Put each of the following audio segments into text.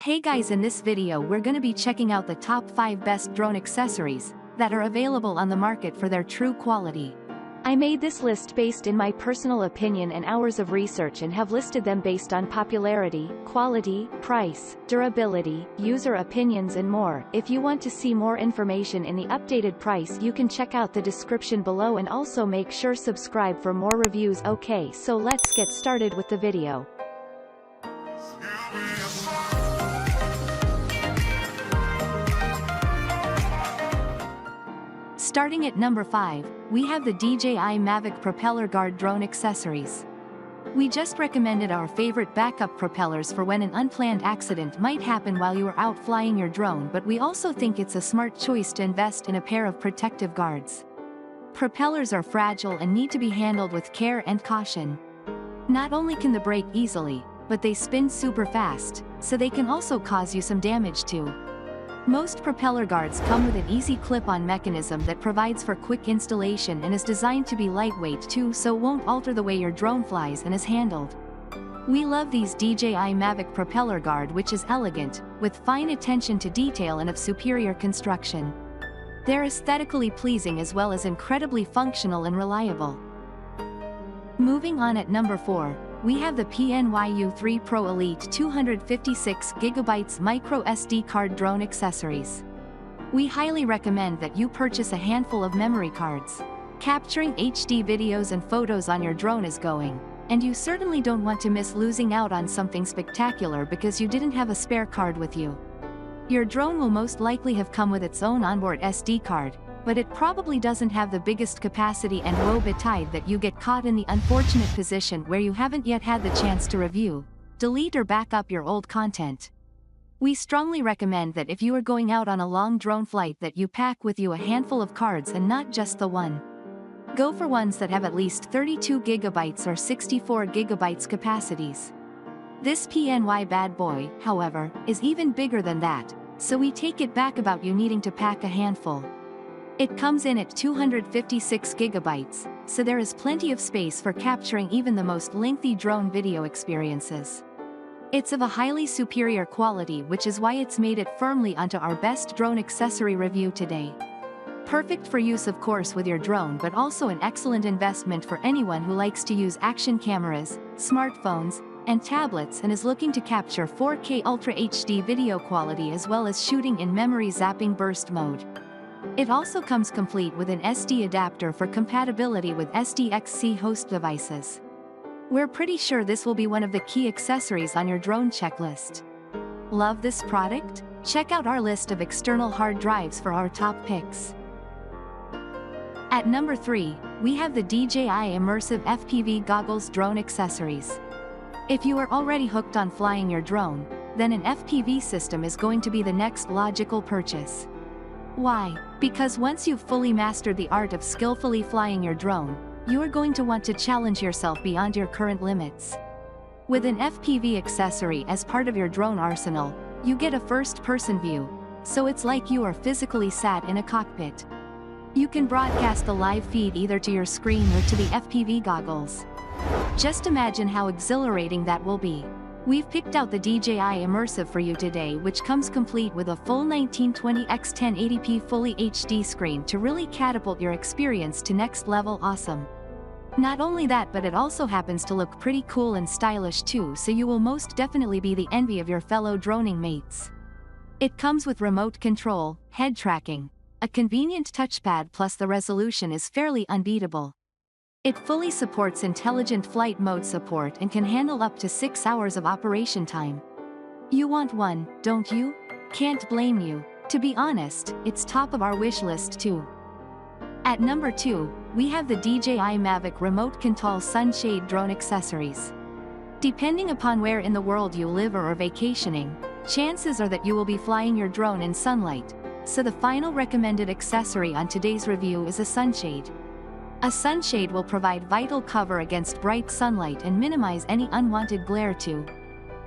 Hey guys, in this video we're gonna be checking out the top 5 best drone accessories that are available on the market for their true quality. I made this list based in my personal opinion and hours of research and have listed them based on popularity, quality, price, durability, user opinions and more. If you want to see more information in the updated price, you can check out the description below and also make sure subscribe for more reviews. Okay, so let's get started with the video. Starting at number 5, we have the DJI Mavic Propeller Guard Drone Accessories. We just recommended our favorite backup propellers for when an unplanned accident might happen while you are out flying your drone, but we also think it's a smart choice to invest in a pair of protective guards. Propellers are fragile and need to be handled with care and caution. Not only can they break easily, but they spin super fast, so they can also cause you some damage too. Most propeller guards come with an easy clip-on mechanism that provides for quick installation and is designed to be lightweight too, so it won't alter the way your drone flies and is handled. We love these DJI Mavic Propeller Guard, which is elegant, with fine attention to detail and of superior construction. They're aesthetically pleasing as well as incredibly functional and reliable. Moving on, at number 4, we have the PNYU 3 Pro Elite 256GB micro SD card drone accessories. We highly recommend that you purchase a handful of memory cards. Capturing HD videos and photos on your drone is going, and you certainly don't want to miss losing out on something spectacular because you didn't have a spare card with you. Your drone will most likely have come with its own onboard SD card, but it probably doesn't have the biggest capacity, and woe betide that you get caught in the unfortunate position where you haven't yet had the chance to review, delete or back up your old content. We strongly recommend that if you are going out on a long drone flight that you pack with you a handful of cards and not just the one. Go for ones that have at least 32GB or 64GB capacities. This PNY bad boy, however, is even bigger than that, so we take it back about you needing to pack a handful. It comes in at 256GB, so there is plenty of space for capturing even the most lengthy drone video experiences. It's of a highly superior quality, which is why it's made it firmly onto our best drone accessory review today. Perfect for use of course with your drone, but also an excellent investment for anyone who likes to use action cameras, smartphones, and tablets and is looking to capture 4K Ultra HD video quality as well as shooting in memory zapping burst mode. It also comes complete with an SD adapter for compatibility with SDXC host devices. We're pretty sure this will be one of the key accessories on your drone checklist. Love this product? Check out our list of external hard drives for our top picks. At number 3, we have the DJI Immersive FPV Goggles Drone Accessories. If you are already hooked on flying your drone, then an FPV system is going to be the next logical purchase. Why? Because once you've fully mastered the art of skillfully flying your drone, you are going to want to challenge yourself beyond your current limits. With an FPV accessory as part of your drone arsenal, you get a first-person view, so it's like you are physically sat in a cockpit. You can broadcast the live feed either to your screen or to the FPV goggles. Just imagine how exhilarating that will be. We've picked out the DJI Immersive for you today, which comes complete with a full 1920x 1080p fully HD screen to really catapult your experience to next level awesome. Not only that, but it also happens to look pretty cool and stylish too, so you will most definitely be the envy of your fellow droning mates. It comes with remote control, head tracking, a convenient touchpad, plus the resolution is fairly unbeatable. It fully supports intelligent flight mode support and can handle up to 6 hours of operation time. You want one, don't you? Can't blame you. To be honest, it's top of our wish list too. At number 2, we have the DJI Mavic Remote Contol Sunshade Drone Accessories. Depending upon where in the world you live or are vacationing, chances are that you will be flying your drone in sunlight, so the final recommended accessory on today's review is a sunshade. A sunshade will provide vital cover against bright sunlight and minimize any unwanted glare too.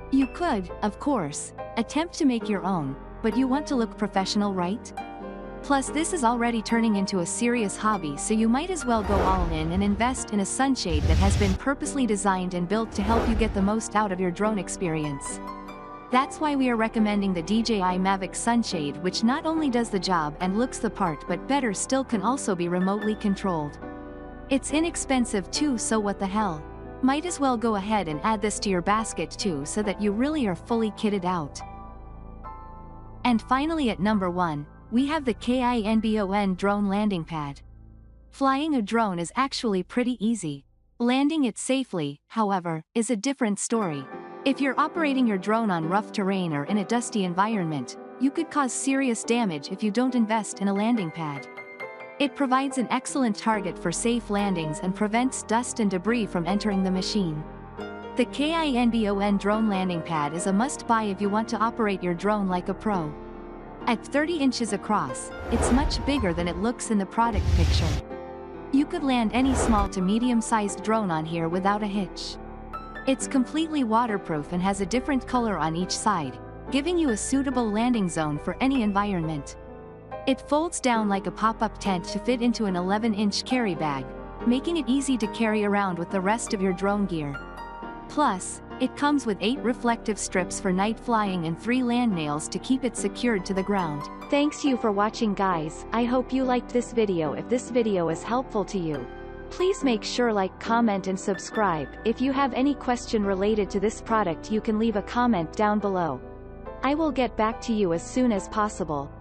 You could, of course, attempt to make your own, but you want to look professional, right? Plus, this is already turning into a serious hobby, so you might as well go all in and invest in a sunshade that has been purposely designed and built to help you get the most out of your drone experience. That's why we are recommending the DJI Mavic Sunshade, which not only does the job and looks the part but better still can also be remotely controlled. It's inexpensive too, so what the hell? Might as well go ahead and add this to your basket too, so that you really are fully kitted out. And finally at number 1, we have the KINBON drone landing pad. Flying a drone is actually pretty easy. Landing it safely, however, is a different story. If you're operating your drone on rough terrain or in a dusty environment, you could cause serious damage if you don't invest in a landing pad. It provides an excellent target for safe landings and prevents dust and debris from entering the machine. The KINBON drone landing pad is a must-buy if you want to operate your drone like a pro. At 30 inches across, it's much bigger than it looks in the product picture. You could land any small to medium-sized drone on here without a hitch. It's completely waterproof and has a different color on each side, giving you a suitable landing zone for any environment. It folds down like a pop-up tent to fit into an 11-inch carry bag, making it easy to carry around with the rest of your drone gear. Plus, it comes with 8 reflective strips for night flying and 3 land nails to keep it secured to the ground. Thanks you for watching, guys. I hope you liked this video. If this video is helpful to you, please make sure like, comment and subscribe. If you have any question related to this product, you can leave a comment down below. I will get back to you as soon as possible.